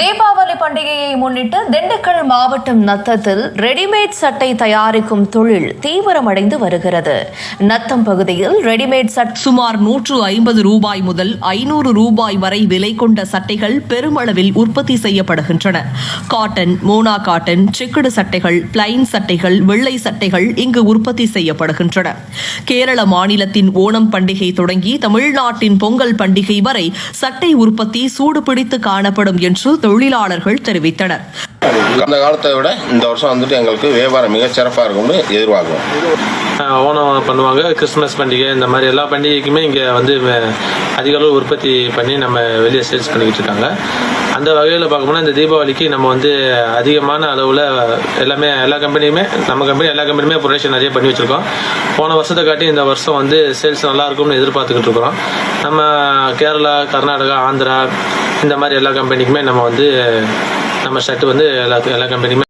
தீபாவளி பண்டிகையை முன்னிட்டு திண்டுக்கல் மாவட்டம் நத்தத்தில் ரெடிமேட் சட்டை தயாரிக்கும் தொழில் தீவிரமடைந்து வருகிறது. நத்தம் பகுதியில் ரெடிமேட் சுமார் 150 ரூபாய் முதல் 500 ரூபாய் வரை விலை கொண்ட சட்டைகள் பெருமளவில் உற்பத்தி செய்யப்படுகின்றன. காட்டன், மோனா காட்டன், செக்குடு சட்டைகள், பிளைன் சட்டைகள், வெள்ளை சட்டைகள் இங்கு உற்பத்தி செய்யப்படுகின்றன. கேரள மாநிலத்தின் ஓணம் பண்டிகை தொடங்கி தமிழ்நாட்டின் பொங்கல் பண்டிகை வரை சட்டை உற்பத்தி சூடுபிடித்து காணப்படும் என்று தொழிலாளர்கள் தெரிவித்தனர். அந்த காலத்தை விட இந்த வருஷம் வந்துட்டு எங்களுக்கு வியாபாரம் மிக சிறப்பாக இருக்கும்னு எதிர்பார்க்கிறோம். ஓணம் பண்ணுவாங்க, கிறிஸ்துமஸ் பண்டிகை, இந்த மாதிரி எல்லா பண்டிகைக்குமே இங்கே வந்து அதிக அளவு உற்பத்தி பண்ணி நம்ம வெளியே சேல்ஸ் பண்ணிக்கிட்டு இருக்காங்க. அந்த வகையில் பார்க்கணும்னா இந்த தீபாவளிக்கு நம்ம வந்து அதிகமான அளவில் எல்லா கம்பெனியுமே எல்லா கம்பெனியுமே ப்ரொடக்ஷன் நிறைய பண்ணி வச்சுருக்கோம். போன வருஷத்தை காட்டி இந்த வருஷம் வந்து சேல்ஸ் நல்லா இருக்கும்னு எதிர்பார்த்துக்கிட்டு இருக்கிறோம். நம்ம கேரளா, கர்நாடகா, ஆந்திரா இந்த மாதிரி எல்லா கம்பெனிக்குமே நம்ம ஷர்ட் வந்து எல்லா கம்பெனியுமே